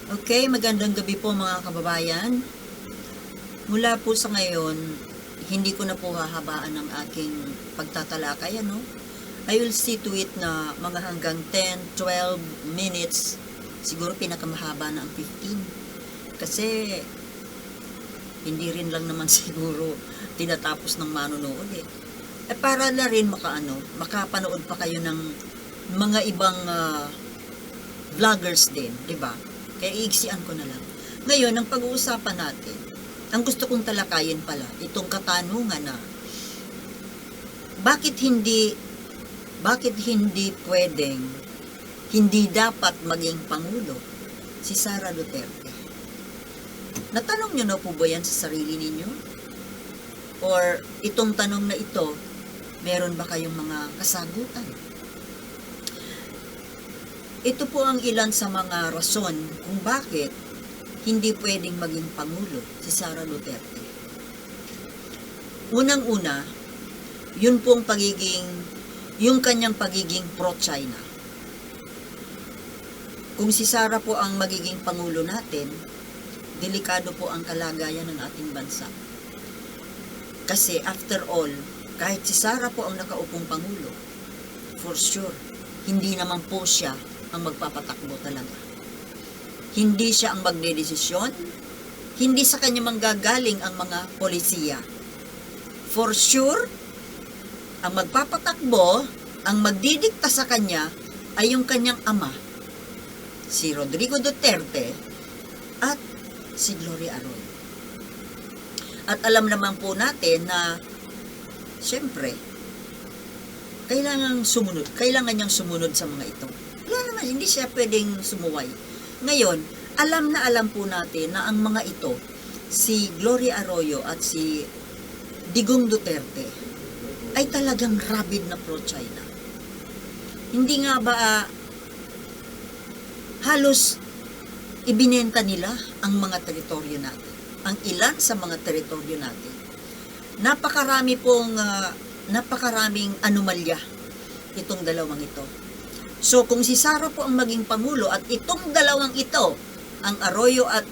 Okay, magandang gabi po mga kababayan. Mula po sa ngayon, hindi ko na po hahabaan ang aking pagtatalakay, I will see to it na mga hanggang 10, 12 minutes, siguro pinakamahaba na ang 15. Kasi, hindi rin lang naman siguro tinatapos ng manonood eh. Para na rin makapanood pa kayo ng mga ibang vloggers din, di ba? Kaya iiksian ko na lang. Ngayon, ang pag-uusapan natin, ang gusto kong talakayin pala, itong katanungan na, bakit hindi pwedeng, hindi dapat maging Pangulo si Sara Duterte? Natanong nyo na po ba yan sa sarili ninyo? Or itong tanong na ito, meron ba kayong mga kasagutan? Ito po ang ilan sa mga rason kung bakit hindi pwedeng maging Pangulo si Sara Duterte. Unang-una, yung kanyang pagiging pro-China. Kung si Sara po ang magiging Pangulo natin, delikado po ang kalagayan ng ating bansa. Kasi after all, kahit si Sara po ang nakaupong Pangulo, for sure, hindi naman po siya ang magpapatakbo talaga. Hindi siya ang magdedesisyon, hindi sa kanya manggagaling ang mga polisiya. For sure, ang magpapatakbo, ang magdidikta sa kanya ay yung kanyang ama, si Rodrigo Duterte at si Gloria Arroyo. At alam naman po natin na, siyempre, kailangan niyang sumunod sa mga ito. Wala naman, hindi siya pwedeng sumuway. Ngayon, alam po natin na ang mga ito, si Gloria Arroyo at si Digong Duterte, ay talagang rabid na pro-China. Hindi nga ba halos ibinenta nila ang mga teritoryo natin, ang ilan sa mga teritoryo natin. Napakaraming anomalya itong dalawang ito. So, kung si Sara po ang maging Pangulo at itong dalawang ito, ang Arroyo at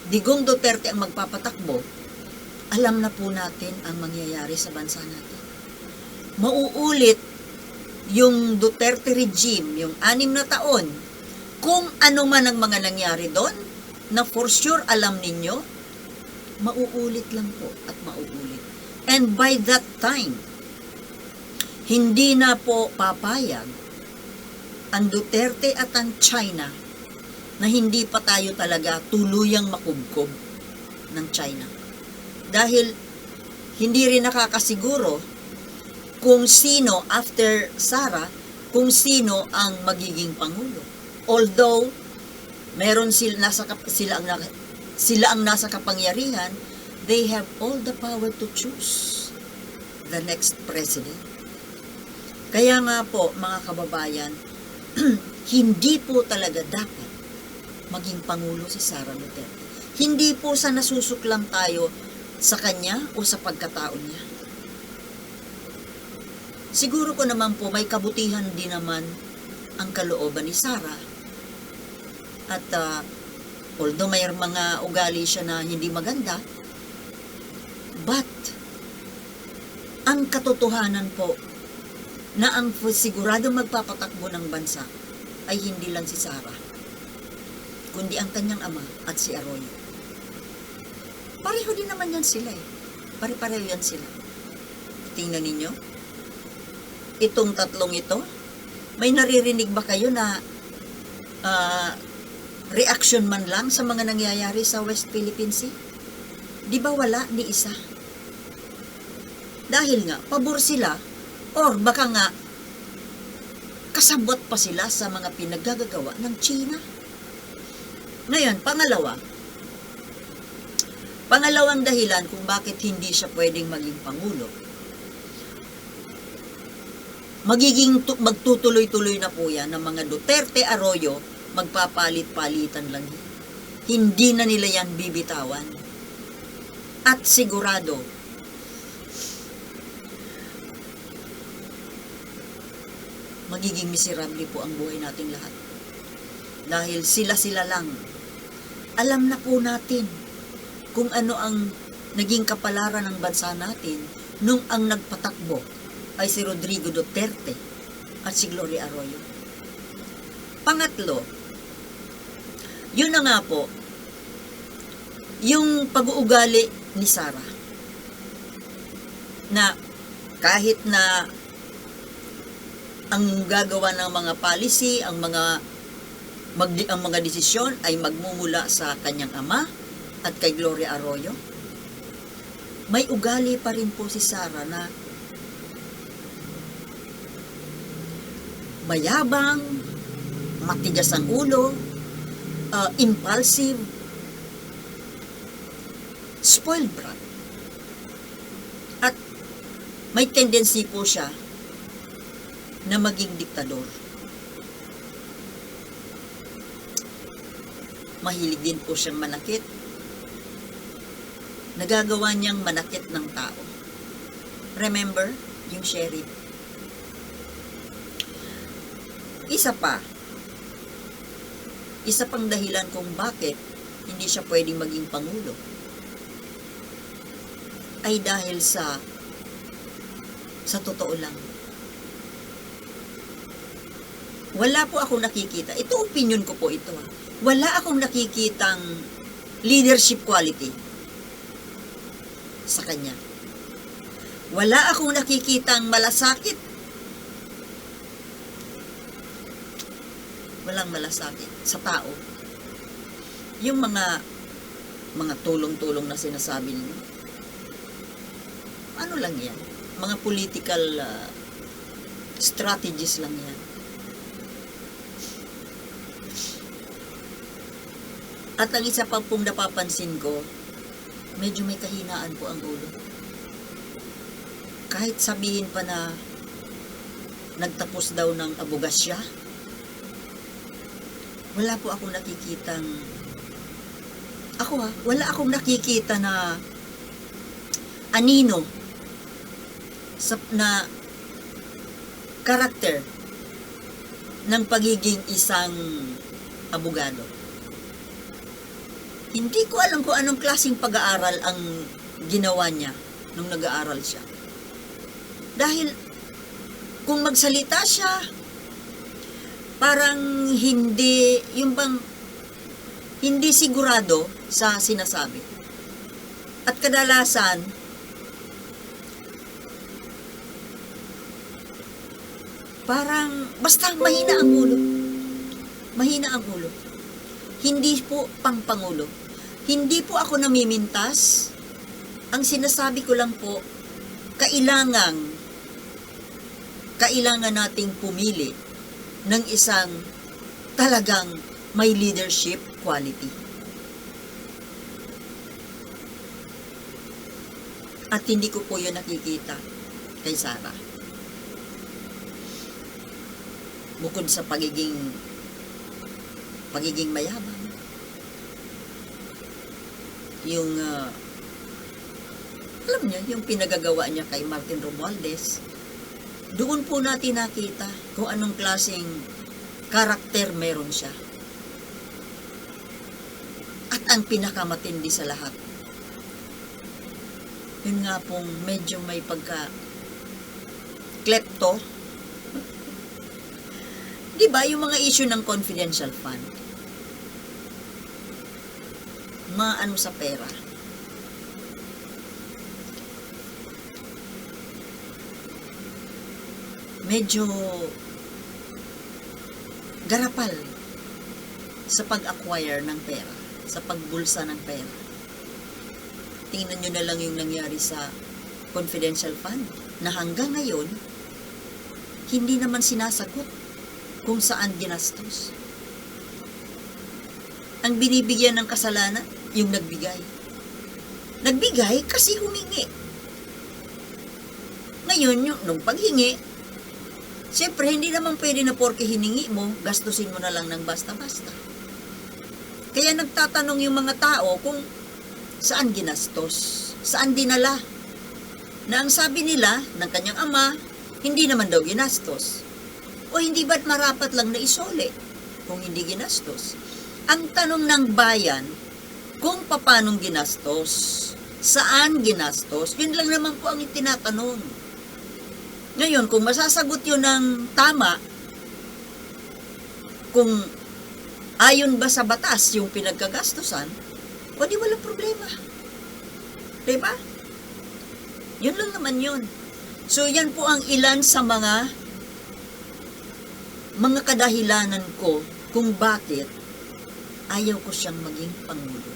Digong Duterte ang magpapatakbo, alam na po natin ang mangyayari sa bansa natin. Mauulit yung Duterte regime, yung 6 na taon, kung ano man ang mga nangyari doon, na for sure alam ninyo, mauulit lang po at mauulit. And by that time, hindi na po papayag ang Duterte at ang China na hindi pa tayo talaga tuluyang makubkob ng China. Dahil hindi rin nakakasiguro kung sino after Sara, kung sino ang magiging Pangulo. Although meron sila ang nasa kapangyarihan, they have all the power to choose the next president. Kaya nga po, mga kababayan, hindi po talaga dapat maging Pangulo si Sara Duterte. Hindi po sa nasusuklang tayo sa kanya o sa pagkatao niya. Siguro ko naman po may kabutihan din naman ang kalooban ni Sara. At although may mga ugali siya na hindi maganda, but ang katotohanan po na ang siguradong magpapatakbo ng bansa ay hindi lang si Sara, kundi ang kanyang ama at si Arroyo. Pareho din naman yan sila eh. Pare-pareho yan sila. Tingnan ninyo. Itong tatlong ito, may naririnig ba kayo na reaction man lang sa mga nangyayari sa West Philippine Sea? Di ba wala ni isa? Dahil nga, pabor sila, or baka nga, kasabot pa sila sa mga pinaggagawa ng China. Ngayon, pangalawang dahilan kung bakit hindi siya pwedeng maging Pangulo, magtutuloy-tuloy na po yan ng mga Duterte Arroyo, magpapalit-palitan lang. Hindi na nila yan bibitawan. At sigurado, magiging miserable po ang buhay nating lahat. Dahil sila lang alam na po natin kung ano ang naging kapalaran ng bansa natin nung ang nagpatakbo ay si Rodrigo Duterte at si Gloria Arroyo. Pangatlo, yun na nga po, yung pag-uugali ni Sara, na kahit na ang gagawa ng mga policy, ang mga desisyon ay magmumula sa kanyang ama at kay Gloria Arroyo, may ugali pa rin po si Sara na mayabang, matigas ang ulo, impulsive, spoiled brat. At may tendency po siya na maging diktador. Mahilig din po siyang manakit. Nagagawa niyang manakit ng tao. Remember, yung sheriff. Isa pang dahilan kung bakit hindi siya pwedeng maging pangulo ay dahil sa totoo lang. Wala po akong nakikita. Ito opinion ko po ito. Wala akong nakikitang leadership quality sa kanya. Wala akong nakikitang malasakit. Walang malasakit sa tao. Yung mga tulong-tulong na sinasabi niyo, ano lang yan? Mga political strategies lang yan. At ang isa pa pong napapansin ko, medyo may kahinaan po ang ulo. Kahit sabihin pa na nagtapos daw ng abogasya, wala po akong nakikitang, wala akong nakikita na anino na karakter ng pagiging isang abogado. Hindi ko alam kung anong klaseng pag-aaral ang ginawa niya nung nag-aaral siya. Dahil kung magsalita siya, parang hindi sigurado sa sinasabi. At kadalasan, parang basta mahina ang ulo. Mahina ang ulo. Hindi po pang-pangulo. Hindi po ako namimintas. Ang sinasabi ko lang po, kailangan nating pumili ng isang talagang may leadership quality. At hindi ko po yun nakikita kay Sara. Bukod sa pagiging mayabang, yung alam niyo, yung pinagagawa niya kay Martin Romualdez, doon po natin nakita kung anong klaseng karakter meron siya. At ang pinakamatindi sa lahat, yun nga pong medyo may pagka-klepto. Diba, yung mga issue ng confidential fund, maano sa pera. Medyo garapal sa pag-acquire ng pera, sa pagbulsa ng pera. Tingnan nyo na lang yung nangyari sa confidential fund, na hanggang ngayon, hindi naman sinasagot kung saan ginastos. Ang binibigyan ng kasalanan, yung nagbigay. Nagbigay kasi humingi. Ngayon, nung paghingi, siyempre, hindi naman pwede na porke hiningi mo, gastusin mo na lang ng basta-basta. Kaya nagtatanong yung mga tao kung saan ginastos, saan dinala. Na ang sabi nila ng kanyang ama, hindi naman daw ginastos. O hindi ba't marapat lang na isole kung hindi ginastos? Ang tanong ng bayan, kung paanong ginastos, saan ginastos, yun lang naman po ang itinatanong. Ngayon, kung masasagot yun ng tama, kung ayon ba sa batas yung pinagkagastusan, o di walang problema. Diba? Yun lang naman yun. So, yan po ang ilan sa mga kadahilanan ko kung bakit ayaw ko siyang maging Pangulo.